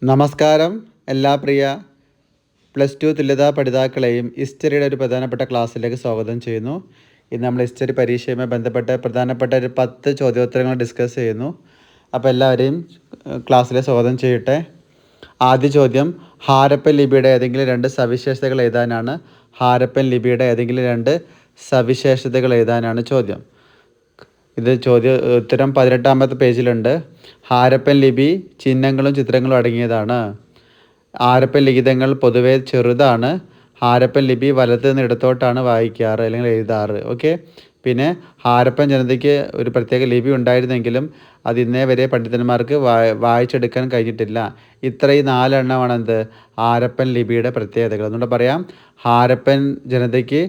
നമസ്കാരം എല്ലാ പ്രിയ +2 തുല്യതാ പഠിതാക്കളെയും ഹിസ്റ്ററിയുടെ ഒരു പ്രധാനപ്പെട്ട ക്ലാസ്സിലേക്ക് സ്വാഗതം ചെയ്യുന്നു. ഇന്ന് നമ്മൾ ഹിസ്റ്ററി പരീക്ഷയുമായി ബന്ധപ്പെട്ട പ്രധാനപ്പെട്ട ഒരു 10 ചോദ്യോത്തരങ്ങൾ ഡിസ്കസ് ചെയ്യുന്നു. അപ്പോൾ എല്ലാവരെയും ക്ലാസ്സിലേക്ക് സ്വാഗതം ചെയ്യട്ടെ. ആദ്യ ചോദ്യം, ഹാരപ്പൻ ലിപിയുടെ ഏതെങ്കിലും 2 സവിശേഷതകൾ എഴുതാനാണ്. ഹാരപ്പൻ ലിപിയുടെ ഏതെങ്കിലും 2 സവിശേഷതകൾ എഴുതാനാണ് ചോദ്യം. ഇത് ഉത്തരം 18ാമത്തെ പേജിലുണ്ട്. ഹാരപ്പൻ ലിപി ചിഹ്നങ്ങളും ചിത്രങ്ങളും അടങ്ങിയതാണ്. ഹാരപ്പൻ ലിഖിതങ്ങൾ പൊതുവെ ചെറുതാണ്. ഹാരപ്പൻ ലിപി വലത്ത് നിന്ന് ഇടത്തോട്ടാണ് വായിക്കാറ് അല്ലെങ്കിൽ എഴുതാറ്. ഓക്കെ. പിന്നെ ഹാരപ്പൻ ജനതയ്ക്ക് ഒരു പ്രത്യേക ലിപി ഉണ്ടായിരുന്നെങ്കിലും അത് ഇന്നേ വരെ പണ്ഡിതന്മാർക്ക് വായിച്ചെടുക്കാൻ കഴിഞ്ഞിട്ടില്ല. ഇത്രയും 4 എണ്ണമാണ് എന്ത് ഹാരപ്പൻ ലിപിയുടെ പ്രത്യേകതകൾ. എന്നുകൊണ്ട് പറയാം, ഹാരപ്പൻ ജനതയ്ക്ക്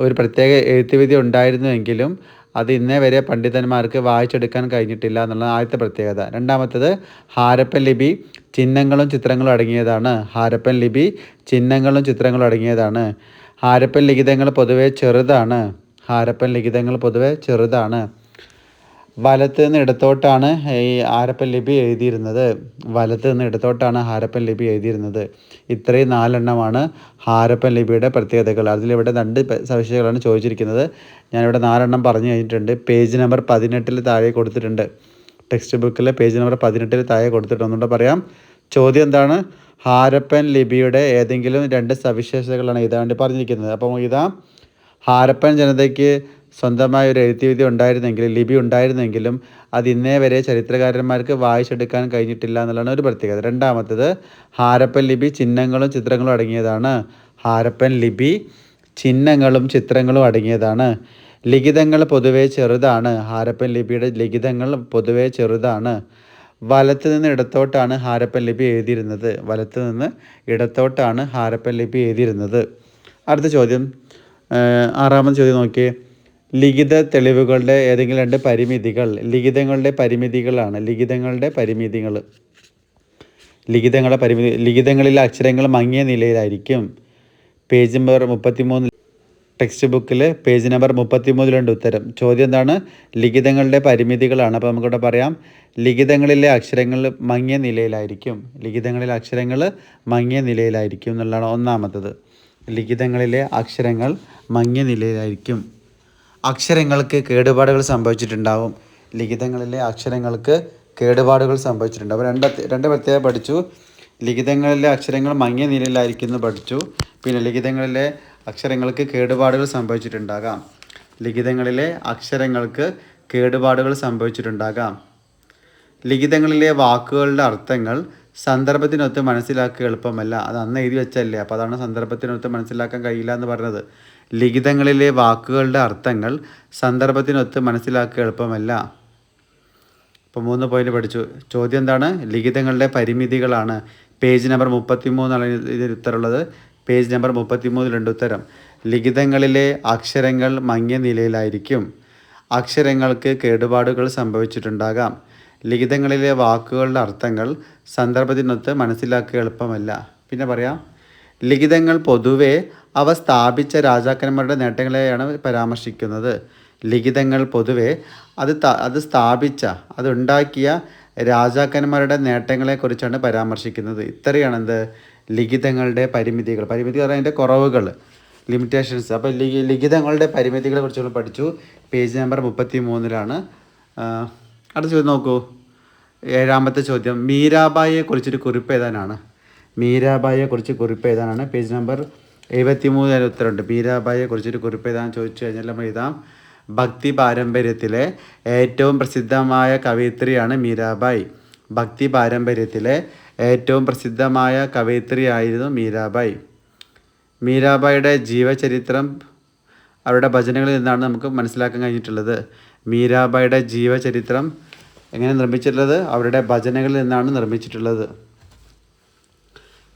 ഒരു പ്രത്യേക എഴുത്തുവിധി ഉണ്ടായിരുന്നുവെങ്കിലും അത് ഇന്നേ വരെ പണ്ഡിതന്മാർക്ക് വായിച്ചെടുക്കാൻ കഴിഞ്ഞിട്ടില്ല എന്നുള്ള ആദ്യത്തെ പ്രത്യേകത. രണ്ടാമത്തേത്, ഹാരപ്പൻ ലിപി ചിഹ്നങ്ങളും ചിത്രങ്ങളും അടങ്ങിയതാണ്. ഹാരപ്പൻ ലിപി ചിഹ്നങ്ങളും ചിത്രങ്ങളും അടങ്ങിയതാണ്. ഹാരപ്പൻ ലിഖിതങ്ങൾ പൊതുവെ ചെറുതാണ്. ഹാരപ്പൻ ലിഖിതങ്ങൾ പൊതുവെ ചെറുതാണ്. വലത്ത് നിന്ന് ഇടത്തോട്ടാണ് ഈ ഹാരപ്പൻ ലിപി എഴുതിയിരുന്നത്. വലത്ത് നിന്ന് ഇടത്തോട്ടാണ് ഹാരപ്പൻ ലിപി എഴുതിയിരുന്നത്. ഇത്രയും 4 എണ്ണമാണ് ഹാരപ്പൻ ലിപിയുടെ പ്രത്യേകതകൾ. അതിലിവിടെ 2 സവിശേഷതകളാണ് ചോദിച്ചിരിക്കുന്നത്. ഞാനിവിടെ 4 എണ്ണം പറഞ്ഞു കഴിഞ്ഞിട്ടുണ്ട്. പേജ് നമ്പർ 18 താഴെ കൊടുത്തിട്ടുണ്ട്. ടെക്സ്റ്റ് ബുക്കിലെ പേജ് നമ്പർ 18 താഴെ കൊടുത്തിട്ടുണ്ട്. ഒന്നുകൂടെ പറയാം. ചോദ്യം എന്താണ്? ഹാരപ്പൻ ലിപിയുടെ ഏതെങ്കിലും 2 സവിശേഷതകളാണ് എഴുതാൻ വേണ്ടി പറഞ്ഞിരിക്കുന്നത്. അപ്പോൾ ഇതാ, ഹാരപ്പൻ ജനതയ്ക്ക് സ്വന്തമായ ഒരു എഴുത്തുവിധി ഉണ്ടായിരുന്നെങ്കിലും ലിപി ഉണ്ടായിരുന്നെങ്കിലും അത് ഇന്നേ വരെ ചരിത്രകാരന്മാർക്ക് വായിച്ചെടുക്കാൻ കഴിഞ്ഞിട്ടില്ല എന്നുള്ളതാണ് ഒരു പ്രത്യേകത. രണ്ടാമത്തേത്, ഹാരപ്പൻ ലിപി ചിഹ്നങ്ങളും ചിത്രങ്ങളും അടങ്ങിയതാണ്. ഹാരപ്പൻ ലിപി ചിഹ്നങ്ങളും ചിത്രങ്ങളും അടങ്ങിയതാണ്. ലിഖിതങ്ങൾ പൊതുവെ ചെറുതാണ്. ഹാരപ്പൻ ലിപിയുടെ ലിഖിതങ്ങൾ പൊതുവെ ചെറുതാണ്. വലത്ത് നിന്ന് ഇടത്തോട്ടാണ് ഹാരപ്പൻ ലിപി എഴുതിയിരുന്നത്. വലത്ത് നിന്ന് ഇടത്തോട്ടാണ് ഹാരപ്പൻ ലിപി എഴുതിയിരുന്നത്. അടുത്ത ചോദ്യം, 6ാമത്തെ ചോദ്യം നോക്കിയേ. ലിഖിത തെളിവുകളുടെ ഏതെങ്കിലും 2 പരിമിതികൾ. ലിഖിതങ്ങളുടെ പരിമിതികളാണ്. ലിഖിതങ്ങളിലെ അക്ഷരങ്ങൾ മങ്ങിയ നിലയിലായിരിക്കും. പേജ് നമ്പർ 33 ടെക്സ്റ്റ് ബുക്കിൽ പേജ് നമ്പർ 33 ഉത്തരം. ചോദ്യം എന്താണ്? ലിഖിതങ്ങളുടെ പരിമിതികളാണ്. അപ്പോൾ നമുക്കിവിടെ പറയാം, ലിഖിതങ്ങളിലെ അക്ഷരങ്ങൾ മങ്ങിയ നിലയിലായിരിക്കും. എന്നുള്ളതാണ് ഒന്നാമത്തത്. ലിഖിതങ്ങളിലെ അക്ഷരങ്ങൾ മങ്ങിയ നിലയിലായിരിക്കും. അക്ഷരങ്ങൾക്ക് കേടുപാടുകൾ സംഭവിച്ചിട്ടുണ്ടാവും. അപ്പോൾ രണ്ട് പ്രത്യേകം പഠിച്ചു. ലിഖിതങ്ങളിലെ അക്ഷരങ്ങൾ മങ്ങിയ നിലയിലായിരിക്കും എന്ന് പഠിച്ചു. പിന്നെ ലിഖിതങ്ങളിലെ അക്ഷരങ്ങൾക്ക് കേടുപാടുകൾ സംഭവിച്ചിട്ടുണ്ടാകാം. ലിഖിതങ്ങളിലെ വാക്കുകളുടെ അർത്ഥങ്ങൾ സന്ദർഭത്തിനൊത്ത് മനസ്സിലാക്കുക എളുപ്പമല്ല. അത് അന്ന് എഴുതി വെച്ചല്ലേ, അപ്പോൾ അതാണ് സന്ദർഭത്തിനൊത്ത് മനസ്സിലാക്കാൻ കഴിയില്ല എന്ന് പറഞ്ഞത്. ലിഖിതങ്ങളിലെ വാക്കുകളുടെ അർത്ഥങ്ങൾ സന്ദർഭത്തിനൊത്ത് മനസ്സിലാക്കുക എളുപ്പമല്ല. ഇപ്പോൾ 3 പോയിന്റ് പഠിച്ചു. ചോദ്യം എന്താണ്? ലിഖിതങ്ങളുടെ പരിമിതികളാണ്. പേജ് നമ്പർ 33 ഇതിന് ഉത്തരമുള്ളത്. പേജ് നമ്പർ 33 ഉത്തരം. ലിഖിതങ്ങളിലെ അക്ഷരങ്ങൾ മങ്ങിയ നിലയിലായിരിക്കും. അക്ഷരങ്ങൾക്ക് കേടുപാടുകൾ സംഭവിച്ചിട്ടുണ്ടാകാം. ലിഖിതങ്ങളിലെ വാക്കുകളുടെ അർത്ഥങ്ങൾ സന്ദർഭത്തിനൊത്ത് മനസ്സിലാക്കുക എളുപ്പമല്ല. പിന്നെ പറയാം, ലിഖിതങ്ങൾ പൊതുവെ അവ സ്ഥാപിച്ച രാജാക്കന്മാരുടെ നേട്ടങ്ങളെയാണ് പരാമർശിക്കുന്നത്. ലിഖിതങ്ങൾ പൊതുവെ അതുണ്ടാക്കിയ രാജാക്കന്മാരുടെ നേട്ടങ്ങളെക്കുറിച്ചാണ് പരാമർശിക്കുന്നത്. ഇത്രയാണ് എന്ത് ലിഖിതങ്ങളുടെ പരിമിതികൾ. പരിമിതി പറഞ്ഞാൽ അതിൻ്റെ കുറവുകൾ, ലിമിറ്റേഷൻസ്. അപ്പോൾ ലിഖിതങ്ങളുടെ പരിമിതികളെ കുറിച്ച് പഠിച്ചു. Page number 33. അടുത്ത ചോദ്യം നോക്കൂ. 7ാമത്തെ ചോദ്യം, മീരാബായിയെ കുറിച്ചൊരു കുറിപ്പ് എഴുതാനാണ്. പേജ് നമ്പർ 73 ഉത്തരമുണ്ട്. മീരാബായിയെ കുറിച്ചൊരു കുറിപ്പ് എഴുതാൻ ചോദിച്ചു കഴിഞ്ഞാൽ നമ്മൾ എഴുതാം, ഭക്തി പാരമ്പര്യത്തിലെ ഏറ്റവും പ്രസിദ്ധമായ കവയിത്രിയാണ് മീരാബായി. കവയിത്രിയായിരുന്നു മീരാബായി. മീരാബായിയുടെ ജീവചരിത്രം അവരുടെ ഭജനകളിൽ നിന്നാണ് നമുക്ക് മനസ്സിലാക്കാൻ കഴിഞ്ഞിട്ടുള്ളത്. മീരാബായിയുടെ ജീവചരിത്രം എങ്ങനെ നിർമ്മിച്ചിട്ടുള്ളത്? അവരുടെ ഭജനകളിൽ നിന്നാണ് നിർമ്മിച്ചിട്ടുള്ളത്.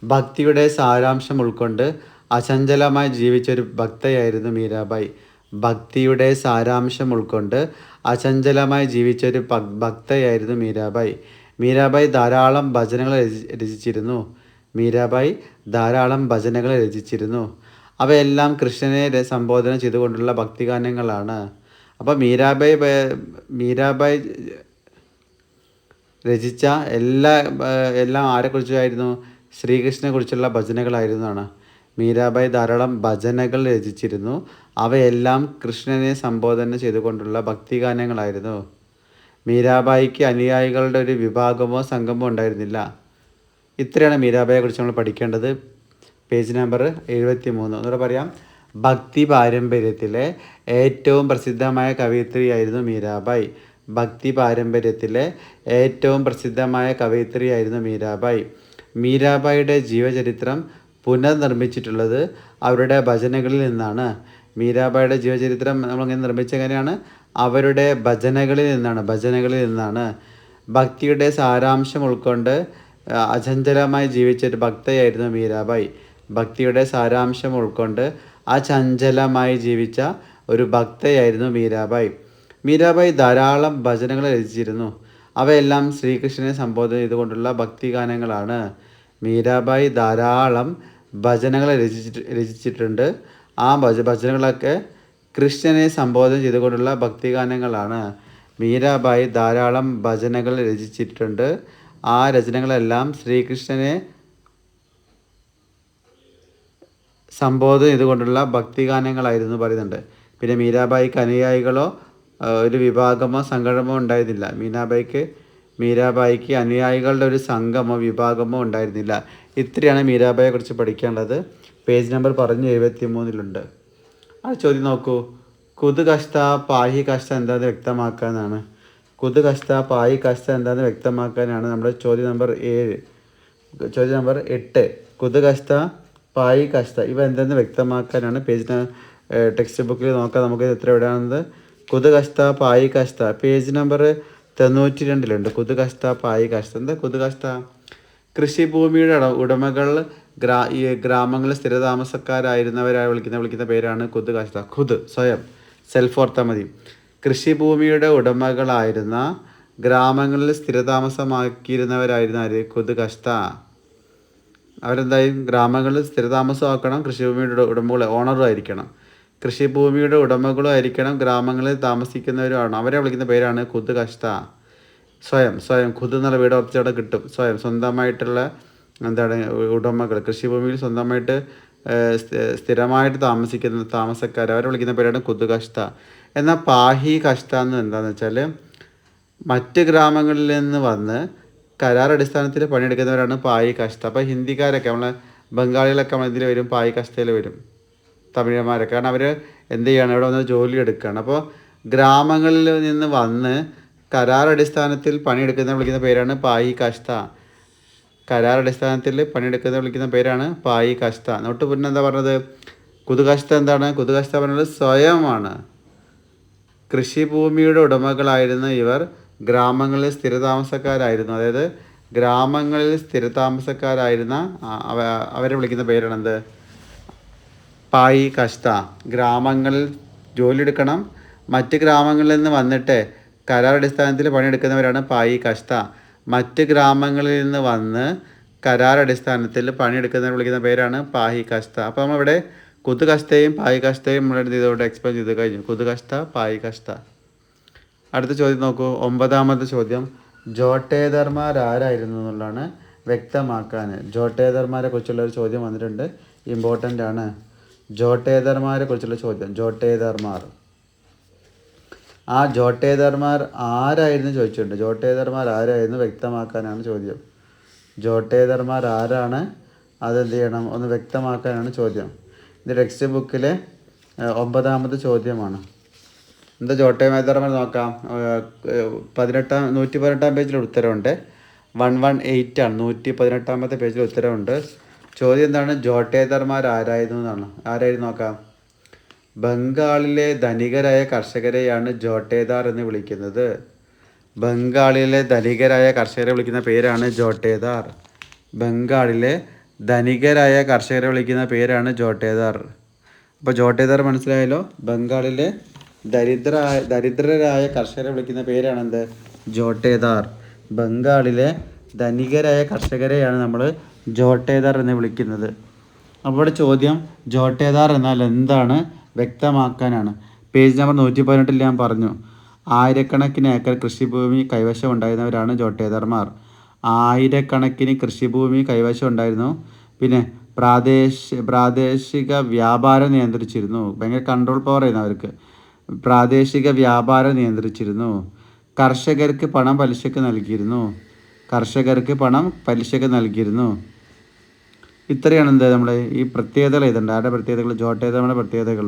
ഭക്തിയുടെ സാരാംശം ഉൾക്കൊണ്ട് അചഞ്ചലമായി ജീവിച്ചൊരു ഭക്തയായിരുന്നു മീരാബായി. മീരാബായി ധാരാളം ഭജനകൾ രചിച്ചിരുന്നു. അവയെല്ലാം കൃഷ്ണനെ സംബോധന ചെയ്തുകൊണ്ടുള്ള ഭക്തിഗാനങ്ങളാണ്. അപ്പോൾ മീരാബായി രചിച്ച എല്ലാം ആരെക്കുറിച്ചായിരുന്നു? ശ്രീകൃഷ്ണനെ കുറിച്ചുള്ള ഭജനകളായിരുന്നാണ്. മീരാബായി ധാരാളം ഭജനകൾ രചിച്ചിരുന്നു. അവയെല്ലാം കൃഷ്ണനെ സംബോധന ചെയ്തുകൊണ്ടുള്ള ഭക്തിഗാനങ്ങളായിരുന്നു. മീരാബായിക്ക് അനുയായികളുടെ ഒരു വിഭാഗമോ സംഘമോ ഉണ്ടായിരുന്നില്ല. ഇത്രയാണ് മീരാബായിയെ കുറിച്ച് നമ്മൾ പഠിക്കേണ്ടത്. Page number 73. ഒന്നുകൂടെ പറയാം. ഭക്തി പാരമ്പര്യത്തിലെ ഏറ്റവും പ്രസിദ്ധമായ കവയിത്രിയായിരുന്നു മീരാബായി. ഭക്തി പാരമ്പര്യത്തിലെ ഏറ്റവും പ്രസിദ്ധമായ കവയിത്രിയായിരുന്നു മീരാബായി. മീരാബായിയുടെ ജീവചരിത്രം പുനർനിർമ്മിച്ചിട്ടുള്ളത് അവരുടെ ഭജനകളിൽ നിന്നാണ്. മീരാബായിയുടെ ജീവചരിത്രം നമ്മളിങ്ങനെ നിർമ്മിച്ച എങ്ങനെയാണ്? അവരുടെ ഭജനകളിൽ നിന്നാണ്. ഭക്തിയുടെ സാരാംശം ഉൾക്കൊണ്ട് അചഞ്ചലമായി ജീവിച്ചൊരു ഭക്തയായിരുന്നു മീരാബായി. ഭക്തിയുടെ സാരാംശം ഉൾക്കൊണ്ട് അചഞ്ചലമായി ജീവിച്ച ഒരു ഭക്തയായിരുന്നു മീരാബായി. മീരാബായി ധാരാളം ഭജനകൾ രചിച്ചിരുന്നു. അവയെല്ലാം ശ്രീകൃഷ്ണനെ സംബോധന ചെയ്തുകൊണ്ടുള്ള ഭക്തിഗാനങ്ങളാണ്. മീരാബായി ധാരാളം ഭജനകൾ രചിച്ചിട്ടുണ്ട്. ആ ഭജനകളൊക്കെ കൃഷ്ണനെ സംബോധന ചെയ്തുകൊണ്ടുള്ള ഭക്തിഗാനങ്ങളാണ്. മീരാബായി ധാരാളം ഭജനകൾ രചിച്ചിട്ടുണ്ട്. ആ രചനകളെല്ലാം ശ്രീകൃഷ്ണനെ സംബോധന ചെയ്തുകൊണ്ടുള്ള ഭക്തിഗാനങ്ങളായിരുന്നു പറയുന്നുണ്ട്. പിന്നെ മീരാബായിക്ക് അനുയായികളോ ഒരു വിഭാഗമോ സംഘടനമോ ഉണ്ടായിരുന്നില്ല. മീരാബായിക്ക് അനുയായികളുടെ ഒരു സംഘമോ വിഭാഗമോ ഉണ്ടായിരുന്നില്ല. ഇത്രയാണ് മീരാബായിയെ കുറിച്ച് പഠിക്കേണ്ടത്. പേജ് നമ്പർ 73 ആ ചോദ്യം നോക്കൂ. കുത് കഷ്ട പാഹി കഷ്ട എന്താണെന്ന് വ്യക്തമാക്കാനാണ്. കുത് കഷ്ട പാഹി കഷ്ട എന്താണെന്ന് വ്യക്തമാക്കാനാണ് നമ്മുടെ ചോദ്യം നമ്പർ 7. ചോദ്യം നമ്പർ 8. കുത് കഷ്ട പായി കഷ്ട ഇവ എന്തെന്ന് വ്യക്തമാക്കാനാണ്. ടെക്സ്റ്റ് ബുക്കിൽ നോക്കാം നമുക്ക് എത്ര എവിടെയാണെന്നത്. കുത് കഷ്ട പായി കഷ്ട പേജ് നമ്പർ 92 കുത് കഷ്ട പായി കഷ്ട. എന്താ കുത് കഷ്ട? കൃഷിഭൂമിയുടെ ഉടമകൾ ഗ്രാമങ്ങളിൽ സ്ഥിരതാമസക്കാരായിരുന്നവരായി വിളിക്കുന്ന പേരാണ് കുത് കഷ്ട. ഖുദ് സ്വയം, സെൽഫ് ഓർത്താൽ മതി. കൃഷിഭൂമിയുടെ ഉടമകളായിരുന്ന ഗ്രാമങ്ങളിൽ സ്ഥിരതാമസമാക്കിയിരുന്നവരായിരുന്നു ആര്? കുത് കഷ്ട. അവരെന്തായും ഗ്രാമങ്ങളിൽ സ്ഥിരതാമസമാക്കണം. കൃഷിഭൂമിയുടെ ഉടമകൾ ഓണറും ആയിരിക്കണം. കൃഷിഭൂമിയുടെ ഉടമകളും ആയിരിക്കണം. ഗ്രാമങ്ങളിൽ താമസിക്കുന്നവരുമാണ്. അവരെ വിളിക്കുന്ന പേരാണ് കുത് കഷ്ട. സ്വയം ഖുദ് എന്നുള്ള വീട് ഉറച്ചവിടെ കിട്ടും. സ്വന്തമായിട്ടുള്ള ഉടമകൾ, കൃഷിഭൂമിയിൽ സ്വന്തമായിട്ട് സ്ഥിരമായിട്ട് താമസിക്കുന്ന താമസക്കാർ, അവരെ വിളിക്കുന്ന പേരാണ് കുത് കഷ്ട. എന്നാൽ പാഹി കഷ്ട എന്ന് എന്താണെന്ന് വെച്ചാൽ മറ്റ് ഗ്രാമങ്ങളിൽ നിന്ന് വന്ന് കരാർ അടിസ്ഥാനത്തിൽ പണിയെടുക്കുന്നവരാണ് പായി കഷ്ട. അപ്പോൾ ഹിന്ദിക്കാരൊക്കെ നമ്മളെ ബംഗാളികളൊക്കെ ഇതിൽ വരും, പായി കഷ്ടയിൽ വരും. തമിഴന്മാരൊക്കെ കാരണം അവർ എന്ത് ചെയ്യണം, ഇവിടെ വന്ന് ജോലി എടുക്കുകയാണ്. അപ്പോൾ ഗ്രാമങ്ങളിൽ നിന്ന് വന്ന് കരാർ അടിസ്ഥാനത്തിൽ പണിയെടുക്കുന്ന വിളിക്കുന്ന പേരാണ് പായി കഷ്ട. കരാർ അടിസ്ഥാനത്തിൽ പണിയെടുക്കുന്ന വിളിക്കുന്ന പേരാണ് പായി കഷ്ട. നോട്ട് പിന്നെ എന്താ പറഞ്ഞത്? കുത് കഷ്ട എന്താണ്? കുത് കഷ്ട പറഞ്ഞത് സ്വയമാണ്. കൃഷിഭൂമിയുടെ ഉടമകളായിരുന്ന ഇവർ ഗ്രാമങ്ങളിൽ സ്ഥിരതാമസക്കാരായിരുന്നു. അതായത് ഗ്രാമങ്ങളിൽ സ്ഥിരതാമസക്കാരായിരുന്ന അവരെ വിളിക്കുന്ന പേരാണെന്ത്? പായി കഷ്ട. ഗ്രാമങ്ങളിൽ ജോലി എടുക്കണം. മറ്റ് ഗ്രാമങ്ങളിൽ നിന്ന് വന്നിട്ട് കരാർ അടിസ്ഥാനത്തിൽ പണിയെടുക്കുന്നവരാണ് പായി കഷ്ട. മറ്റ് ഗ്രാമങ്ങളിൽ നിന്ന് വന്ന് കരാർ അടിസ്ഥാനത്തിൽ പണിയെടുക്കുന്നവർ വിളിക്കുന്ന പേരാണ് പാഹി കഷ്ട. അപ്പോൾ നമ്മളിവിടെ കുത് കഷ്ടയും പായി കഷ്ടയും നമ്മളെടുത്ത് ഇതോടെ എക്സ്പ്ലെയിൻ ചെയ്ത് കഴിഞ്ഞു. കുത് കഷ്ട, പായി കഷ്ട. അടുത്ത ചോദ്യം നോക്കൂ. 9ാമത്തെ ചോദ്യം. ജോട്ടേദർമാർ ആരായിരുന്നു എന്നുള്ളതാണ് വ്യക്തമാക്കാൻ. ജോട്ടേദർമാരെ കുറിച്ചുള്ള ഒരു ചോദ്യം വന്നിട്ടുണ്ട്. ഇമ്പോർട്ടൻ്റ് ആണ്. ജോട്ടേദർമാരെ കുറിച്ചുള്ള ചോദ്യം. ജോട്ടേദർമാർ ആരായിരുന്നു ചോദിച്ചിട്ടുണ്ട്. ജോട്ടേദർമാർ ആരായിരുന്നു വ്യക്തമാക്കാനാണ് ചോദ്യം. ജോട്ടേദർമാർ ആരാണ്, അതെന്ത് ചെയ്യണം, ഒന്ന് വ്യക്തമാക്കാനാണ് ചോദ്യം. ഇത് ടെക്സ്റ്റ് ബുക്കിലെ 9ാമത്തെ ചോദ്യമാണ്. എന്താ ജോട്ടേദർമാർ നോക്കാം. 118 പേജിൽ ഉത്തരവുണ്ട്. 118 ആണ്. 118ാമത്തെ പേജിൽ ഉത്തരവുണ്ട്. ചോദ്യം എന്താണ്? ജോട്ടേദർമാർ ആരായിരുന്നു നോക്കാം. ബംഗാളിലെ ധനികരായ കർഷകരെയാണ് ജോട്ടേദാർ എന്ന് വിളിക്കുന്നത്. ബംഗാളിലെ ധനികരായ കർഷകരെ വിളിക്കുന്ന പേരാണ് ജോട്ടേദാർ. ബംഗാളിലെ ധനികരായ കർഷകരെ വിളിക്കുന്ന പേരാണ് ജോട്ടേദാർ. അപ്പോൾ ജോട്ടേദാർ മനസ്സിലായല്ലോ. ബംഗാളിലെ ദരിദ്രരായ കർഷകരെ വിളിക്കുന്ന പേരാണെന്ത്? ജോട്ടേദാർ. ബംഗാളിലെ ധനികരായ കർഷകരെയാണ് നമ്മൾ ജോട്ടേദാർ എന്ന് വിളിക്കുന്നത്. അപ്പോൾ ചോദ്യം ജോട്ടേദാർ എന്നാൽ എന്താണ് വ്യക്തമാക്കാനാണ്. പേജ് നമ്പർ 118 ഞാൻ പറഞ്ഞു. ആയിരക്കണക്കിന് ഏക്കർ കൃഷിഭൂമി കൈവശം ഉണ്ടായിരുന്നവരാണ് ജോട്ടേദർമാർ. ആയിരക്കണക്കിന് കൃഷിഭൂമി കൈവശം ഉണ്ടായിരുന്നു. പിന്നെ പ്രാദേശിക വ്യാപാരം നിയന്ത്രിച്ചിരുന്നു. ഭയങ്കര കൺട്രോൾ പവർ ആയിരുന്നു അവർക്ക്. പ്രാദേശിക വ്യാപാരം നിയന്ത്രിച്ചിരുന്നു. കർഷകർക്ക് പണം പലിശക്ക് നൽകിയിരുന്നു. ഇത്രയാണ് എന്ത് നമ്മൾ ഈ പ്രത്യേകതകൾ എഴുതേണ്ടത്. ആരുടെ പ്രത്യേകതകൾ? ജോട്ടേദർമാരുടെ പ്രത്യേകതകൾ.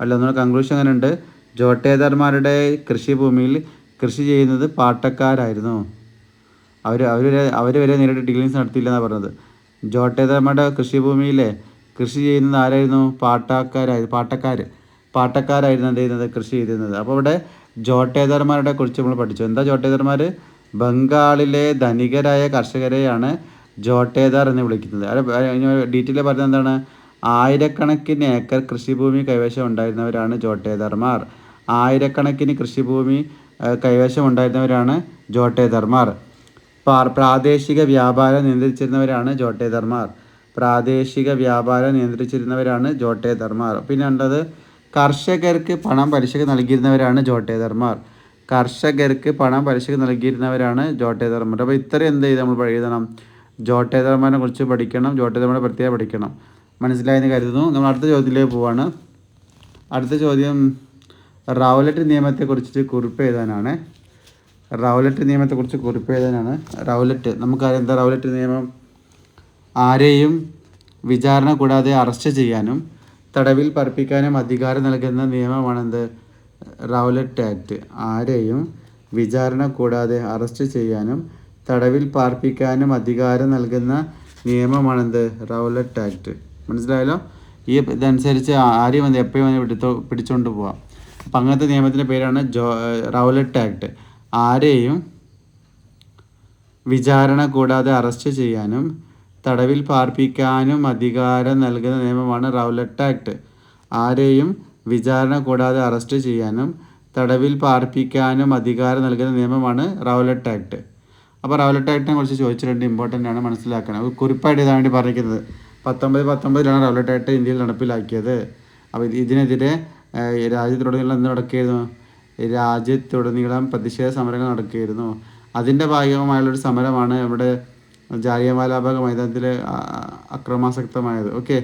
അല്ല ഒന്നുകൂടെ കൺക്ലൂഷൻ അങ്ങനെ ഉണ്ട്. ജോട്ടേദർമാരുടെ കൃഷിഭൂമിയിൽ കൃഷി ചെയ്യുന്നത് പാട്ടക്കാരായിരുന്നു. അവർ വരെ നേരിട്ട് ഡീലിങ്സ് നടത്തിയില്ലെന്നാണ് പറഞ്ഞത്. ജോട്ടേദർമാരുടെ കൃഷിഭൂമിയിലെ കൃഷി ചെയ്യുന്നത് ആരായിരുന്നു? പാട്ടക്കാരായിരുന്നു എന്ത് ചെയ്യുന്നത്? കൃഷി ചെയ്തിരുന്നത്. അപ്പോൾ ഇവിടെ ജോട്ടേദർമാരുടെ കുറിച്ച് നമ്മൾ പഠിച്ചു. എന്താ ജോട്ടേദർമാർ? ബംഗാളിലെ ധനികരായ കർഷകരെയാണ് ജോട്ടേദാർ എന്ന് വിളിക്കുന്നത്. ഡീറ്റെയിൽ പറഞ്ഞത് എന്താണ്? ആയിരക്കണക്കിന് ഏക്കർ കൃഷിഭൂമി കൈവശം ഉണ്ടായിരുന്നവരാണ് ജോട്ടേദർമാർ. ആയിരക്കണക്കിന് കൃഷിഭൂമി കൈവശം ഉണ്ടായിരുന്നവരാണ് ജോട്ടേദർമാർ. പ്രാദേശിക വ്യാപാരം നിയന്ത്രിച്ചിരുന്നവരാണ് ജോട്ടേദർമാർ. പിന്നെ ഉള്ളത് കർഷകർക്ക് പണം പലിശക്ക് നൽകിയിരുന്നവരാണ് ജോട്ടേദർമാർ. അപ്പോൾ ഇത്രയും എന്ത് ചെയ്ത് നമ്മൾ എഴുതണം? ജോട്ടേദർമാരെ കുറിച്ച് പഠിക്കണം. ജോട്ടേദർമാരെ പ്രത്യേകം പഠിക്കണം. മനസ്സിലായെന്ന് കരുതുന്നു. നമ്മൾ അടുത്ത ചോദ്യത്തിലേക്ക് പോവാണ്. അടുത്ത ചോദ്യം റൗലറ്റ് നിയമത്തെക്കുറിച്ച് കുറിപ്പ് എഴുതാനാണ്. റൗലറ്റ് നമുക്കറിയാം എന്താ റൗലറ്റ് നിയമം? ആരെയും വിചാരണ കൂടാതെ അറസ്റ്റ് ചെയ്യാനും തടവിൽ പാർപ്പിക്കാനും അധികാരം നൽകുന്ന നിയമമാണെന്ത്? Rowlatt act. ആരെയും വിചാരണ കൂടാതെ അറസ്റ്റ് ചെയ്യാനും തടവിൽ പാർപ്പിക്കാനും അധികാരം നൽകുന്ന നിയമമാണെന്ത്? Rowlatt act. മനസ്സിലായല്ലോ? ഈ ഇതനുസരിച്ച് ആരെയും എപ്പോഴും പിടിച്ചുകൊണ്ട് പോവാം. അപ്പം അങ്ങനത്തെ നിയമത്തിൻ്റെ പേരാണ് റൗലറ്റ് ആക്ട്. ആരെയും വിചാരണ കൂടാതെ അറസ്റ്റ് ചെയ്യാനും തടവിൽ പാർപ്പിക്കാനും അധികാരം നൽകുന്ന നിയമമാണ് റൗലറ്റ് ആക്ട്. ആരെയും വിചാരണ കൂടാതെ അറസ്റ്റ് ചെയ്യാനും തടവിൽ പാർപ്പിക്കാനും അധികാരം നൽകുന്ന നിയമമാണ് റൗലറ്റ് ആക്ട്. അപ്പോൾ റൗലറ്റ് ആക്ടിനെ കുറിച്ച് ചോദിച്ചിട്ടുണ്ട്. ഇമ്പോർട്ടൻ്റ് ആണ്, മനസ്സിലാക്കണം. കുറിപ്പായിട്ട് ഇതാണ് വേണ്ടി പറഞ്ഞിരിക്കുന്നത്. 1919 റൗലറ്റ് ആക്ട് ഇന്ത്യയിൽ നടപ്പിലാക്കിയത്. അപ്പോൾ ഇതിനെതിരെ രാജ്യത്തുടനീളം പ്രതിഷേധ സമരങ്ങൾ നടക്കുകയായിരുന്നു. അതിൻ്റെ ഭാഗമായുള്ളൊരു സമരമാണ് ഇവിടെ ജാലിയൻവാലാബാഗ് മൈതാനത്തിൽ അക്രമാസക്തമായത്. ഓക്കെ,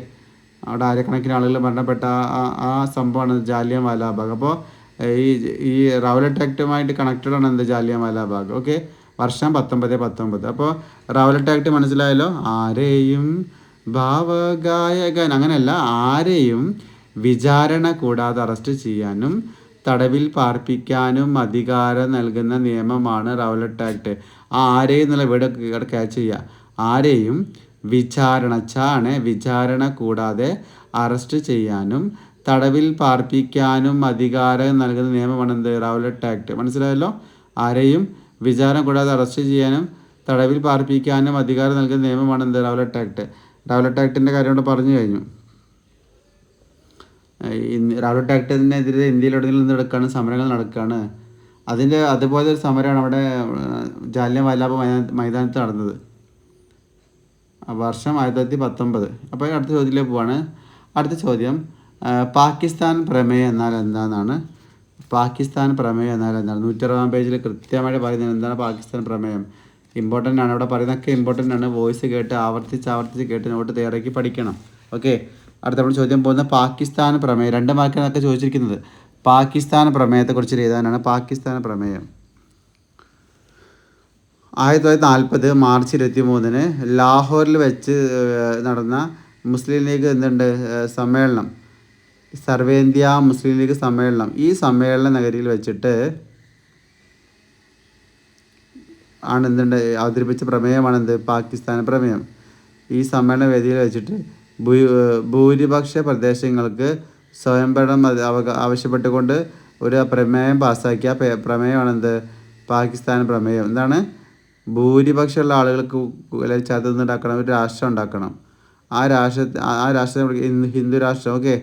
അവിടെ ആയിരക്കണക്കിന് ആളുകൾ മരണപ്പെട്ട ആ സംഭവമാണ് ജാലിയൻവാലാബാഗ്. അപ്പോൾ ഈ റൗലറ്റ് ആക്ടുമായിട്ട് കണക്റ്റഡ് ആണ് എന്ത്? ജാലിയൻവാലാബാഗ്. ഓക്കെ, വർഷം 1919. അപ്പോൾ റൗലറ്റ് ആക്ട് മനസ്സിലായല്ലോ. ആരെയും ഭാവഗായകൻ അങ്ങനെയല്ല, ആരെയും വിചാരണ കൂടാതെ അറസ്റ്റ് ചെയ്യാനും തടവിൽ പാർപ്പിക്കാനും അധികാരം നൽകുന്ന നിയമമാണ് റൗലറ്റ് ആക്ട്. ആ ആരെയും എന്നുള്ള വീട് ക്യാച്ച് ചെയ്യുക. ആരെയും വിചാരണ കൂടാതെ അറസ്റ്റ് ചെയ്യാനും തടവിൽ പാർപ്പിക്കാനും അധികാരം നൽകുന്ന നിയമമാണ് എന്ത്? Rowlatt act. മനസ്സിലായല്ലോ? ആരെയും വിചാരണ കൂടാതെ അറസ്റ്റ് ചെയ്യാനും തടവിൽ പാർപ്പിക്കാനും അധികാരം നൽകുന്ന നിയമമാണ് എന്ത്? Rowlatt act. റൗലറ്റ് ആക്ടിൻ്റെ കാര്യം ഇവിടെ പറഞ്ഞു കഴിഞ്ഞു. റൗലറ്റ് ആക്ടിനെതിരെ ഇന്ത്യയിലുടനീളം നടക്കുകയാണ്, സമരങ്ങൾ നടക്കുകയാണ്. അതുപോലെ ഒരു സമരമാണ് അവിടെ ജാലിയൻവാലാബാഗ് മൈതാനത്ത് നടന്നത്. വർഷം 1919. അപ്പോൾ അടുത്ത ചോദ്യത്തിലേക്ക് പോവാണ്. അടുത്ത ചോദ്യം പാകിസ്ഥാൻ പ്രമേയം എന്നാൽ എന്താണെന്നാണ്. 160 പേജിൽ കൃത്യമായിട്ട് പറയുന്നത് എന്താണ് പാകിസ്ഥാൻ പ്രമേയം. ഇമ്പോർട്ടൻ്റ് ആണ്. ഇവിടെ പറയുന്നതൊക്കെ ഇമ്പോർട്ടൻ്റ് ആണ്. വോയിസ് കേട്ട് ആവർത്തിച്ച് കേട്ട് നോട്ട് തയ്യാറാക്കി പഠിക്കണം. ഓക്കെ, അടുത്ത നമ്മൾ ചോദ്യം പോകുന്നത് പാകിസ്ഥാൻ പ്രമേയം. 2 മാർക്കിനൊക്കെ ചോദിച്ചിരിക്കുന്നത് പാകിസ്ഥാൻ പ്രമേയത്തെക്കുറിച്ച് എഴുതാനാണ്. പാകിസ്ഥാൻ പ്രമേയം 1940 മാർച്ച് 23 ലാഹോറിൽ വെച്ച് നടന്ന മുസ്ലിം ലീഗ് സമ്മേളനം, സർവേന്ത്യ മുസ്ലിം ലീഗ് സമ്മേളനം. ഈ സമ്മേളന നഗരിയിൽ വെച്ചിട്ട് ആണ് അവതരിപ്പിച്ച പ്രമേയമാണ് പാകിസ്ഥാൻ പ്രമേയം. ഈ സമ്മേളന വേദിയിൽ വെച്ചിട്ട് ഭൂരിപക്ഷ പ്രദേശങ്ങൾക്ക് സ്വയംഭരണം ആവശ്യപ്പെട്ടുകൊണ്ട് ഒരു പ്രമേയം പാസ്സാക്കിയ പ്രമേയമാണ് പാകിസ്ഥാൻ പ്രമേയം. എന്താണ്? ഭൂരിപക്ഷമുള്ള ആളുകൾക്ക് ചതുർന്നുണ്ടാക്കണം, ഒരു രാഷ്ട്രം ഉണ്ടാക്കണം. ആ രാഷ്ട്രം ഹിന്ദു രാഷ്ട്രം. ഓക്കെ,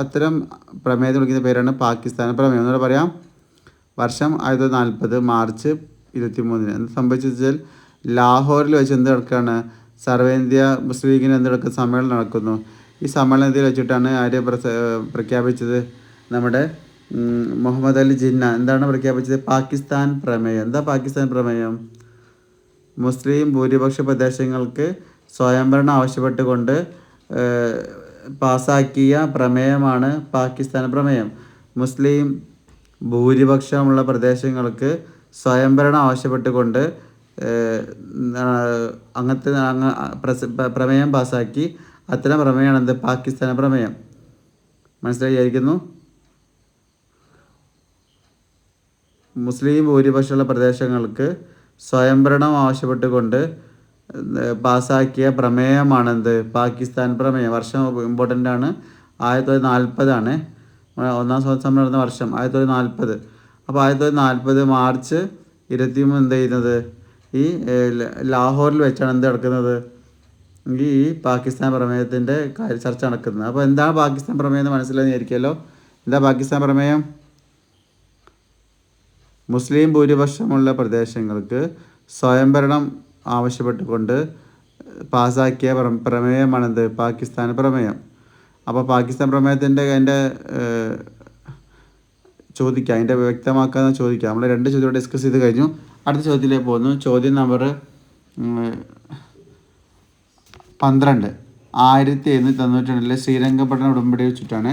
അത്തരം പ്രമേയത്തെ വിളിക്കുന്ന പേരാണ് പാകിസ്ഥാൻ പ്രമേയം. എന്നോട് പറയാം. വർഷം 1940 മാർച്ച് 23 എന്ത് സംഭവിച്ചാൽ ലാഹോറിൽ വെച്ച് നടക്കുകയാണ്? സർവേന്ത്യ മുസ്ലിം ലീഗിന് സമ്മേളനം നടക്കുന്നു. ഈ സമ്മേളനത്തിൽ വെച്ചിട്ടാണ് ആര് പ്രഖ്യാപിച്ചത്? നമ്മുടെ മുഹമ്മദ് അലി ജിന്ന എന്താണ് പ്രഖ്യാപിച്ചത്? പാകിസ്ഥാൻ പ്രമേയം. എന്താ പാകിസ്ഥാൻ പ്രമേയം? മുസ്ലിം ഭൂരിപക്ഷ പ്രദേശങ്ങൾക്ക് സ്വയംഭരണം ആവശ്യപ്പെട്ടുകൊണ്ട് പാസാക്കിയ പ്രമേയമാണ് പാകിസ്ഥാൻ പ്രമേയം. മുസ്ലിം ഭൂരിപക്ഷമുള്ള പ്രദേശങ്ങൾക്ക് സ്വയംഭരണം ആവശ്യപ്പെട്ടുകൊണ്ട് അങ്ങനത്തെ പ്രമേയം പാസാക്കി. അത്തരം പ്രമേയമാണ് എന്ത്? പാകിസ്ഥാൻ പ്രമേയം. മനസ്സിലായിരിക്കുന്നു? മുസ്ലിം ഭൂരിപക്ഷമുള്ള പ്രദേശങ്ങൾക്ക് സ്വയംഭരണം ആവശ്യപ്പെട്ടുകൊണ്ട് പാസാക്കിയ പ്രമേയമാണെന്ത്? പാകിസ്ഥാൻ പ്രമേയം. വർഷം ഇമ്പോർട്ടൻ്റ് ആണ്. 1940 ഒന്നാം സ്വാതന്ത്ര്യ സമരം നടന്ന വർഷം 1940. അപ്പോൾ 1940 മാർച്ച് 23 എന്ത് ചെയ്യുന്നത്? ഈ ലാഹോറിൽ വെച്ചാണ് എന്ത് നടക്കുന്നത്? ഈ പാകിസ്ഥാൻ പ്രമേയത്തിൻ്റെ ചർച്ച നടക്കുന്നത്. അപ്പോൾ എന്താണ് പാകിസ്ഥാൻ പ്രമേയം എന്ന് മനസ്സിലായിരിക്കുമല്ലോ. എന്താ പാകിസ്ഥാൻ പ്രമേയം? മുസ്ലിം ഭൂരിപക്ഷമുള്ള പ്രദേശങ്ങൾക്ക് സ്വയംഭരണം ആവശ്യപ്പെട്ടുകൊണ്ട് പാസാക്കിയ പ്രമേയമാണെന്ത്? പാകിസ്ഥാൻ പ്രമേയം. അപ്പോൾ പാകിസ്ഥാൻ പ്രമേയത്തിൻ്റെ അതിൻ്റെ ചോദിക്കാം, അതിൻ്റെ വ്യക്തമാക്കാന്ന് ചോദിക്കാം. നമ്മൾ 2 ചോദ്യം ഡിസ്കസ് ചെയ്ത് കഴിഞ്ഞു. അടുത്ത ചോദ്യത്തിലേക്ക് പോകുന്നു. ചോദ്യം നമ്പർ 12. 1792 ശ്രീരംഗപട്ടണ ഉടമ്പടി വെച്ചിട്ടാണ്.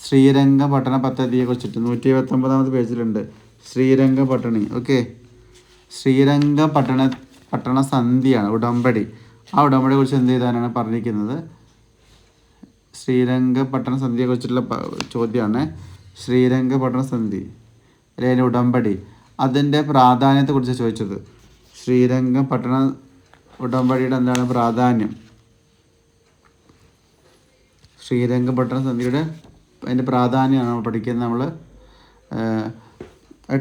ശ്രീരംഗപട്ടണ പദ്ധതിയെ കുറിച്ചിട്ട് 129 പേജിലുണ്ട്. ശ്രീരംഗപട്ടണി. ഓക്കെ, പട്ടണ സന്ധിയാണ് ഉടമ്പടി. ആ ഉടമ്പടിയെ കുറിച്ച് എന്ത് ചെയ്താനാണ് പറഞ്ഞിരിക്കുന്നത്? ശ്രീരംഗപട്ടണ സന്ധിയെ കുറിച്ചുള്ള ചോദ്യമാണ്. ശ്രീരംഗപട്ടണ സന്ധി അല്ലെങ്കിൽ ഉടമ്പടി, അതിൻ്റെ പ്രാധാന്യത്തെക്കുറിച്ച് ചോദിച്ചത്. ശ്രീരംഗപട്ടണ ഉടമ്പടിയുടെ എന്താണ് പ്രാധാന്യം? ശ്രീരംഗപട്ടണ സന്ധിയുടെ അതിൻ്റെ പ്രാധാന്യമാണ് പഠിക്കുന്നത് നമ്മൾ.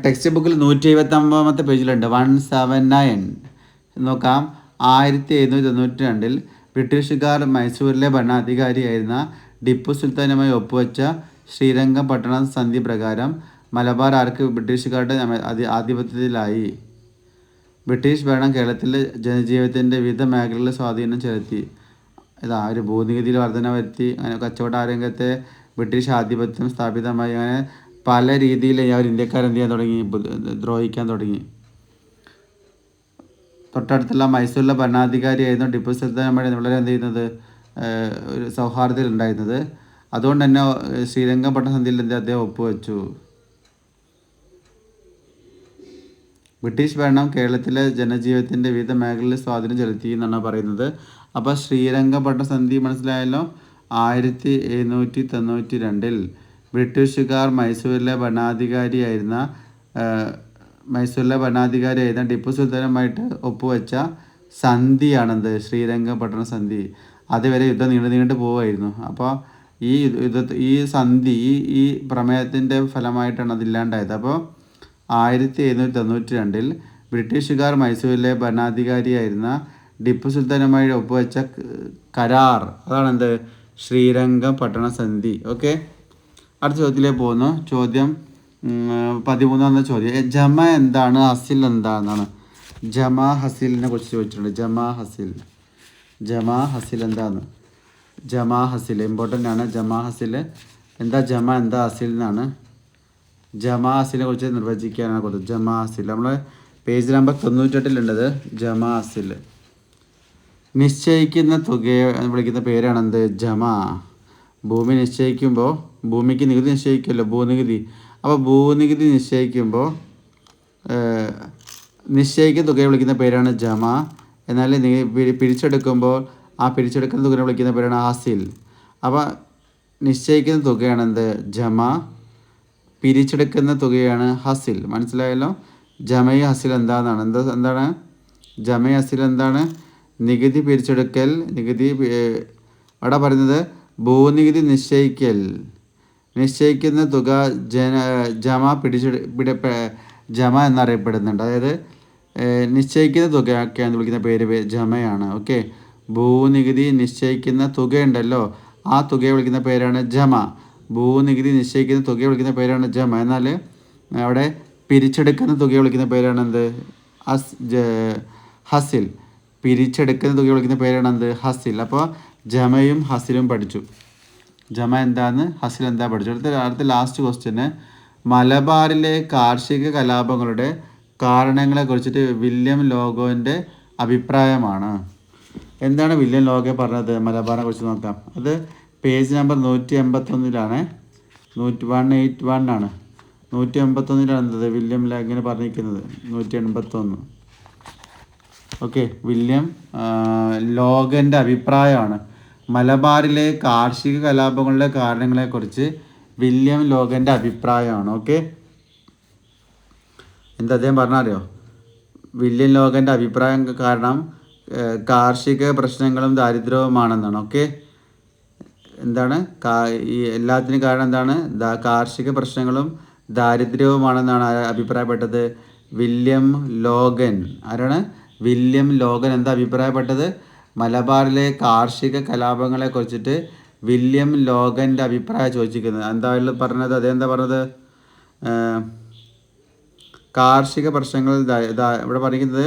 ടെക്സ്റ്റ് ബുക്കിൽ 179 പേജിലുണ്ട്. 179 നോക്കാം. 1792 ബ്രിട്ടീഷുകാർ മൈസൂരിലെ ഭരണാധികാരിയായിരുന്ന ടിപ്പു സുൽത്താനുമായി ഒപ്പുവെച്ച ശ്രീരംഗപട്ടണ സന്ധി പ്രകാരം മലബാർ ആർക്ക് ബ്രിട്ടീഷുകാരുടെ ആധിപത്യത്തിലായി. ബ്രിട്ടീഷ് ഭരണം കേരളത്തിലെ ജനജീവിതത്തിൻ്റെ വിവിധ മേഖലകളിൽ സ്വാധീനം ചെലുത്തി. ഒരു ഭൂനികുതിയിൽ വർധന വരുത്തി. അങ്ങനെ കച്ചവട രംഗത്തെ ബ്രിട്ടീഷ് ആധിപത്യം സ്ഥാപിതമായി. അങ്ങനെ പല രീതിയിൽ അവർ ഇന്ത്യക്കാരെന്ത് ചെയ്യാൻ തുടങ്ങി? ദ്രോഹിക്കാൻ തുടങ്ങി. തൊട്ടടുത്തുള്ള മൈസൂരിലെ ഭരണാധികാരിയായിരുന്നു ടിപ്പു സുൽത്താനുമായി വളരെ എന്ത് ചെയ്യുന്നത്? ഒരു സൗഹാർദ്ദത്തിൽ ഉണ്ടായിരുന്നത്. അതുകൊണ്ട് തന്നെ ശ്രീരംഗപട്ടണ സന്ധിയിൽ അദ്ദേഹം ഒപ്പുവെച്ചു. ബ്രിട്ടീഷ് ഭരണം കേരളത്തിലെ ജനജീവിതത്തിൻ്റെ വിവിധ മേഖലകളിൽ സ്വാധീനം ചെലുത്തി എന്നാണ് പറയുന്നത്. അപ്പോൾ ശ്രീരംഗപട്ടണ സന്ധി മനസ്സിലായല്ലോ. 1792 ബ്രിട്ടീഷുകാർ മൈസൂരിലെ ഭരണാധികാരിയായിരുന്ന ടിപ്പു സുൽത്താനുമായിട്ട് ഒപ്പുവെച്ച സന്ധിയാണെന്ത്? ശ്രീരംഗപട്ടണ സന്ധി. അതുവരെ യുദ്ധം നീണ്ടു പോവുമായിരുന്നു. അപ്പോൾ ഈ സന്ധി ഈ പ്രമേയത്തിൻ്റെ ഫലമായിട്ടാണ് അതില്ലാണ്ടായത്. അപ്പോൾ 1792 ബ്രിട്ടീഷുകാർ മൈസൂരിലെ ഭരണാധികാരിയായിരുന്ന ടിപ്പു സുൽത്താനുമായി ഒപ്പുവെച്ച കരാർ, അതാണെന്ത്? ശ്രീരംഗപട്ടണ സന്ധി. ഓക്കെ, അടുത്ത ചോദ്യത്തിലേക്ക് പോകുന്നു. ചോദ്യം 13 ചോദ്യം. ജമ എന്താണ്? ഹസിൽ എന്താണെന്നാണ്. ജമ ഹസിലിനെ കുറിച്ച് ചോദിച്ചിട്ടുണ്ട്. ജമ ഹസിൽ എന്താണ്? ജമ ഹസിൽ ഇമ്പോർട്ടൻ്റ് ആണ്. ജമ ഹസിൽ എന്താ? ജമ എന്താ? ഹസിൽ എന്നാണ്. ജമ ഹസിലിനെ കുറിച്ച് നിർവചിക്കാനാണ് കൊടുത്തത്. ജമ ഹസിൽ നമ്മൾ പേജ് നമ്പർ 98 ജമ ഹസിൽ. നിശ്ചയിക്കുന്ന തുകയെ വിളിക്കുന്ന പേരാണെന്ത്? ജമ. ഭൂമി നിശ്ചയിക്കുമ്പോൾ ഭൂമിക്ക് നികുതി നിശ്ചയിക്കുമല്ലോ, ഭൂനികുതി. അപ്പോൾ ഭൂനികുതി നിശ്ചയിക്കുന്ന തുകയെ വിളിക്കുന്ന പേരാണ് ജമ. എന്നാൽ പിരിച്ചെടുക്കുമ്പോൾ ആ പിരിച്ചെടുക്കുന്ന തുകയെ വിളിക്കുന്ന പേരാണ് ഹസിൽ. അപ്പോൾ നിശ്ചയിക്കുന്ന തുകയാണെന്ത്? ജമ. പിരിച്ചെടുക്കുന്ന തുകയാണ് ഹസിൽ. മനസ്സിലായല്ലോ. ജമയും ഹസിൽ എന്താണ്? ജമയും ഹസിൽ എന്താണ്? നികുതി പിരിച്ചെടുക്കൽ. അവിടെ പറയുന്നത് ഭൂനികുതി നിശ്ചയിക്കുന്ന തുക ജമ എന്നറിയപ്പെടുന്നുണ്ട്. അതായത് നിശ്ചയിക്കുന്ന തുകയൊക്കെയാണ് വിളിക്കുന്ന പേര് ജമയാണ്. ഓക്കെ, ഭൂനികുതി നിശ്ചയിക്കുന്ന തുകയുണ്ടല്ലോ, ആ തുകയെ വിളിക്കുന്ന പേരാണ് ജമ. ഭൂനികുതി നിശ്ചയിക്കുന്ന തുകയെ വിളിക്കുന്ന പേരാണ് ജമ. എന്നാൽ അവിടെ പിരിച്ചെടുക്കുന്ന തുകയെ വിളിക്കുന്ന പേരാണ് എന്ത്? ഹസിൽ. പിരിച്ചെടുക്കുന്ന തുക വിളിക്കുന്ന പേരാണ് എന്ത്? ഹസിൽ. അപ്പോൾ ജമയും ഹസിലും പഠിച്ചു. ജമ എന്താന്ന്, ഹസിൽ എന്താ പഠിച്ചു. അടുത്ത ലാസ്റ്റ് ക്വസ്റ്റ്യന് മലബാറിലെ കാർഷിക കലാപങ്ങളുടെ കാരണങ്ങളെ കുറിച്ചിട്ട് വില്യം ലോഗോൻ്റെ അഭിപ്രായമാണ്. എന്താണ് വില്യം ലോഗോ പറഞ്ഞത് മലബാറിനെ കുറിച്ച് നോക്കാം. അത് പേജ് നമ്പർ 181 181 ആണ്. 181 എന്തത് വില്യം ഇങ്ങനെ പറഞ്ഞിരിക്കുന്നത് 181. ഓക്കെ, വില്യം ലോഗൻ്റെ അഭിപ്രായമാണ്. മലബാറിലെ കാർഷിക കലാപങ്ങളുടെ കാരണങ്ങളെക്കുറിച്ച് വില്യം ലോഗൻ്റെ അഭിപ്രായമാണ്. ഓക്കെ, എന്താ അദ്ദേഹം പറഞ്ഞറിയോ? വില്യം ലോഗൻ്റെ അഭിപ്രായം കാരണം കാർഷിക പ്രശ്നങ്ങളും ദാരിദ്ര്യവുമാണെന്നാണ്. ഓക്കെ, എന്താണ് ഈ എല്ലാത്തിനും കാരണം എന്താണ്? കാർഷിക പ്രശ്നങ്ങളും ദാരിദ്ര്യവുമാണെന്നാണ് അഭിപ്രായപ്പെട്ടത് വില്യം ലോഗൻ. ആരാണ്? വില്യം ലോഗൻ എന്താ അഭിപ്രായപ്പെട്ടത്? മലബാറിലെ കാർഷിക കലാപങ്ങളെ കുറിച്ചിട്ട് വില്യം ലോഗൻ്റെ അഭിപ്രായം ചോദിച്ചിരിക്കുന്നത്. എന്താ പറഞ്ഞത്? അതെന്താ പറഞ്ഞത്? കാർഷിക പ്രശ്നങ്ങൾ ഇവിടെ പറയുന്നത്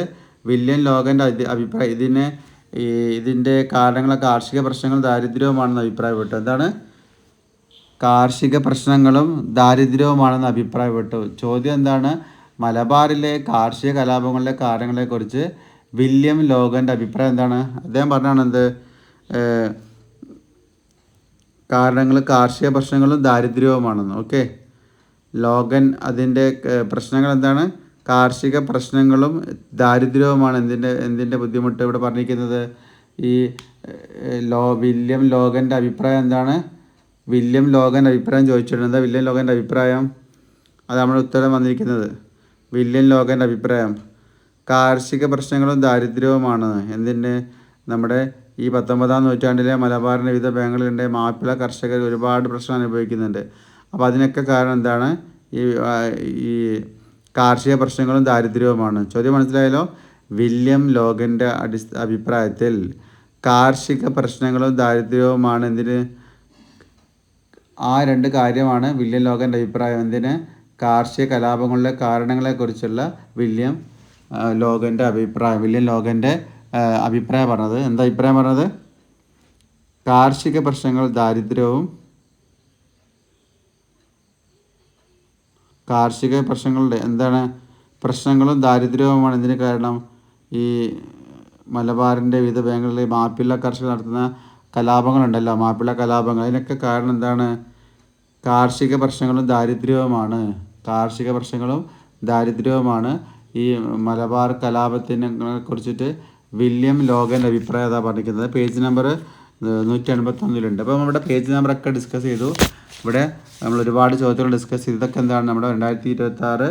വില്യം ലോഗൻ്റെ അഭിപ്രായം ഇതിൻ്റെ കാരണങ്ങൾ കാർഷിക പ്രശ്നങ്ങളും ദാരിദ്ര്യവുമാണെന്ന് അഭിപ്രായപ്പെട്ടു. എന്താണ്? കാർഷിക പ്രശ്നങ്ങളും ദാരിദ്ര്യവുമാണെന്ന് അഭിപ്രായപ്പെട്ടു. ചോദ്യം എന്താണ്? മലബാറിലെ കാർഷിക കലാപങ്ങളുടെ കാരണങ്ങളെക്കുറിച്ച് വില്യം ലോഗൻ്റെ അഭിപ്രായം എന്താണ്? അദ്ദേഹം പറഞ്ഞാണ് എന്ത്? കാരണങ്ങൾ കാർഷിക പ്രശ്നങ്ങളും ദാരിദ്ര്യവുമാണെന്ന്. ഓക്കെ, ലോഗൻ അതിൻ്റെ പ്രശ്നങ്ങൾ എന്താണ്? കാർഷിക പ്രശ്നങ്ങളും ദാരിദ്ര്യവുമാണ് എന്തിൻ്റെ ബുദ്ധിമുട്ട് ഇവിടെ പറഞ്ഞിരിക്കുന്നത്. ഈ വില്യം ലോഗൻ്റെ അഭിപ്രായം എന്താണ്? വില്യം ലോഗൻ്റെ അഭിപ്രായം ചോദിച്ചിട്ടുണ്ട്. എന്താ വില്യം ലോഗൻ്റെ അഭിപ്രായം? അത് നമ്മുടെ ഉത്തരം വന്നിരിക്കുന്നത്. വില്യം ലോഗൻ്റെ അഭിപ്രായം കാർഷിക പ്രശ്നങ്ങളും ദാരിദ്ര്യവുമാണ്. എന്തിൻ്റെ? നമ്മുടെ ഈ 19-ാം നൂറ്റാണ്ടിലെ മലബാറിൻ്റെ വിവിധ ഭാഗങ്ങളിലുണ്ട് മാപ്പിള കർഷകർ ഒരുപാട് പ്രശ്നം അനുഭവിക്കുന്നുണ്ട്. അപ്പോൾ അതിനൊക്കെ കാരണം എന്താണ്? ഈ കാർഷിക പ്രശ്നങ്ങളും ദാരിദ്ര്യവുമാണ്. ചോദ്യം മനസ്സിലായല്ലോ? വില്യം ലോഗൻ്റെ അഭിപ്രായത്തിൽ കാർഷിക പ്രശ്നങ്ങളും ദാരിദ്ര്യവുമാണ് എന്തിന്? ആ രണ്ട് കാര്യമാണ് വില്യം ലോഗൻ്റെ അഭിപ്രായം. എന്തിന്? കാർഷിക കലാപങ്ങളുടെ കാരണങ്ങളെക്കുറിച്ചുള്ള വില്യം ലോഗൻ്റെ അഭിപ്രായം. വില്യം ലോഗൻ്റെ അഭിപ്രായം പറഞ്ഞത് എന്താ? അഭിപ്രായം പറഞ്ഞത് കാർഷിക പ്രശ്നങ്ങൾ ദാരിദ്ര്യവും കാർഷിക പ്രശ്നങ്ങളുടെ എന്താണ്? പ്രശ്നങ്ങളും ദാരിദ്ര്യവുമാണ് എന്തിന് കാരണം? ഈ മലബാറിൻ്റെ വിവിധ ഭാഗങ്ങളിൽ മാപ്പിള കർഷകർ നടത്തുന്ന കലാപങ്ങളുണ്ടല്ലോ, മാപ്പിള കലാപങ്ങൾ, അതിനൊക്കെ കാരണം എന്താണ്? കാർഷിക പ്രശ്നങ്ങളും ദാരിദ്ര്യവുമാണ്. കാർഷിക പ്രശ്നങ്ങളും ദാരിദ്ര്യവുമാണ് ഈ മലബാർ കലാപത്തിനെ കുറിച്ചിട്ട് വില്യം ലോഗൻ്റെ അഭിപ്രായം അതാ പറഞ്ഞിരിക്കുന്നത്. പേജ് നമ്പർ 181 അപ്പോൾ നമ്മുടെ പേജ് നമ്പറൊക്കെ ഡിസ്കസ് ചെയ്തു. ഇവിടെ നമ്മൾ ഒരുപാട് ചോദ്യങ്ങൾ ഡിസ്കസ് ചെയ്തു. ഇതൊക്കെ എന്താണ്? നമ്മുടെ 2026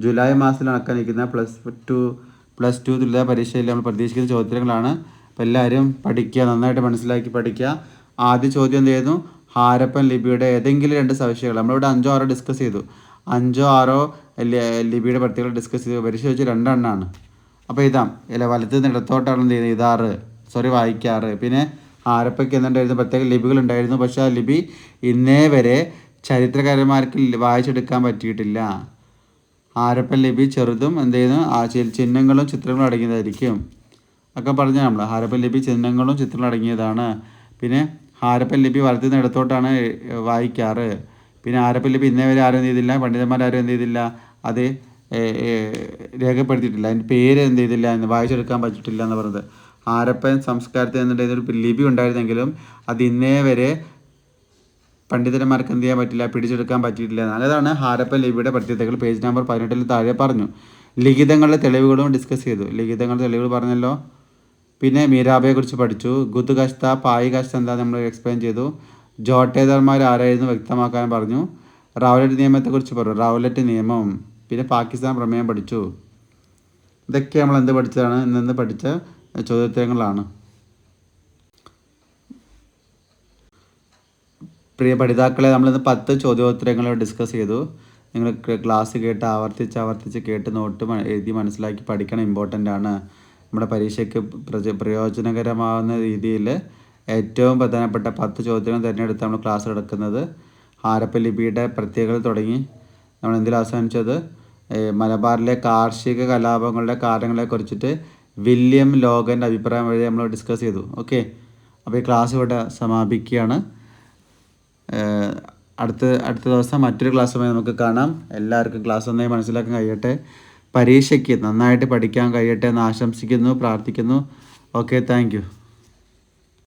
ജൂലൈ മാസത്തിൽ നടക്കാൻ നിൽക്കുന്ന പ്ലസ് ടു തുല്യതാ പരീക്ഷയിൽ നമ്മൾ പ്രതീക്ഷിക്കുന്ന ചോദ്യങ്ങളാണ്. അപ്പോൾ എല്ലാവരും പഠിക്കുക, നന്നായിട്ട് മനസ്സിലാക്കി പഠിക്കുക. ആദ്യ ചോദ്യം എന്ത് ചെയ്യുന്നു? ഹാരപ്പൻ ലിപിയുടെ ഏതെങ്കിലും 2 സവിശേഷതകൾ. നമ്മളിവിടെ 5 6 ഡിസ്കസ് ചെയ്തു. 5 6 ലിപിയുടെ പ്രത്യേകത ഡിസ്കസ് ചെയ്തു. പരീക്ഷ വെച്ച് 2 എണ്ണമാണ്. അപ്പോൾ ഇതാം വലത്ത് നിന്ന് ഇടത്തോട്ടാണ് എന്ത് ചെയ്യുന്നത്? വായിക്കാറ്. പിന്നെ ഹാരപ്പയ്ക്ക് എന്തുണ്ടായിരുന്നു? പ്രത്യേക ലിപികളുണ്ടായിരുന്നു. പക്ഷേ ആ ലിപി ഇന്നേ വരെ ചരിത്രകാരന്മാർക്ക് വായിച്ചെടുക്കാൻ പറ്റിയിട്ടില്ല. ഹാരപ്പൻ ലിപി ചെറുതും എന്ത് ചെയ്യുന്നു? ആ ചിഹ്നങ്ങളും ചിത്രങ്ങളും അടങ്ങിയതായിരിക്കും. ഒക്കെ പറഞ്ഞാൽ നമ്മൾ ഹാരപ്പൻ ലിപി ചിഹ്നങ്ങളും ചിത്രങ്ങളും അടങ്ങിയതാണ്. പിന്നെ ഹാരപ്പൻ ലിപി വലത്ത് നിന്ന് ഇടത്തോട്ടാണ് വായിക്കാറ്. പിന്നെ ഹാരപ്പൻ ലിപി ഇന്നേ വരെ ആരും എന്ത് ചെയ്തില്ല? പണ്ഡിതന്മാരും എന്ത് ചെയ്തില്ല? അത് രേഖപ്പെടുത്തിയിട്ടില്ല. അതിൻ്റെ പേര് എന്ത് ചെയ്തില്ല? വായിച്ചെടുക്കാൻ പറ്റിയിട്ടില്ല എന്ന് പറഞ്ഞത്. ഹാരപ്പൻ സംസ്കാരത്തിൽ നിന്നുണ്ടായിരുന്ന ഒരു ലിപി ഉണ്ടായിരുന്നെങ്കിലും അത് ഇന്നേ വരെ പണ്ഡിതന്മാർക്ക് എന്ത് ചെയ്യാൻ പറ്റില്ല? പിടിച്ചെടുക്കാൻ പറ്റിയിട്ടില്ല. നല്ലതാണ് ഹാരപ്പൻ ലിപിയുടെ പ്രത്യേകതകൾ. പേജ് നമ്പർ 18 താഴെ പറഞ്ഞു. ലിഖിതങ്ങളുടെ തെളിവുകളും ഡിസ്കസ് ചെയ്തു. ലിഖിതങ്ങളുടെ തെളിവുകൾ പറഞ്ഞല്ലോ. പിന്നെ മീരാബയെക്കുറിച്ച് പഠിച്ചു. ഗുദ് ഗശ്ത പായി ഗശ്ത എന്താ നമ്മൾ എക്സ്പ്ലെയിൻ ചെയ്തു. ജോട്ടേദർമാർ ആരായിരുന്നു വ്യക്തമാക്കാൻ പറഞ്ഞു. റൗലറ്റ് നിയമത്തെക്കുറിച്ച് പറഞ്ഞു. റൗലറ്റ് നിയമം. പിന്നെ പാകിസ്ഥാൻ പ്രമേയം പഠിച്ചു. ഇതൊക്കെ നമ്മൾ എന്ത് പഠിച്ചതാണ്? ഇന്ന് പഠിച്ച ചോദ്യോത്തരങ്ങളാണ്. പ്രിയ പഠിതാക്കളെ, നമ്മളിന്ന് 10 ചോദ്യോത്തരങ്ങൾ ഡിസ്കസ് ചെയ്തു. നിങ്ങൾ ക്ലാസ് കേട്ട് ആവർത്തിച്ച് കേട്ട് നോട്ട് എഴുതി മനസ്സിലാക്കി പഠിക്കണം. ഇമ്പോർട്ടൻ്റ് ആണ്. നമ്മുടെ പരീക്ഷയ്ക്ക് പ്രയോജനകരമാകുന്ന രീതിയിൽ ഏറ്റവും പ്രധാനപ്പെട്ട 10 ചോദ്യങ്ങൾ തിരഞ്ഞെടുത്ത് നമ്മൾ ക്ലാസ് എടുക്കുന്നത്. ഹാരപ്പൻ ലിപിയുടെ പ്രത്യേകത തുടങ്ങി നമ്മൾ എന്തിൽ അവസാനിച്ചത്? മലബാറിലെ കാർഷിക കലാപങ്ങളുടെ കാരണങ്ങളെക്കുറിച്ചിട്ട് വില്യം ലോഗൻ്റെ അഭിപ്രായം വഴി നമ്മൾ ഡിസ്കസ് ചെയ്തു. ഓക്കെ, അപ്പോൾ ഈ ക്ലാസ് ഇവിടെ സമാപിക്കുകയാണ്. അടുത്ത ദിവസം മറ്റൊരു ക്ലാസ്സുമായി നമുക്ക് കാണാം. എല്ലാവർക്കും ക്ലാസ് നന്നായി മനസ്സിലാക്കാൻ കഴിയട്ടെ. പരീക്ഷയ്ക്ക് നന്നായിട്ട് പഠിക്കാൻ കഴിയട്ടെ എന്ന് ആശംസിക്കുന്നു, പ്രാർത്ഥിക്കുന്നു. Okay, thank you.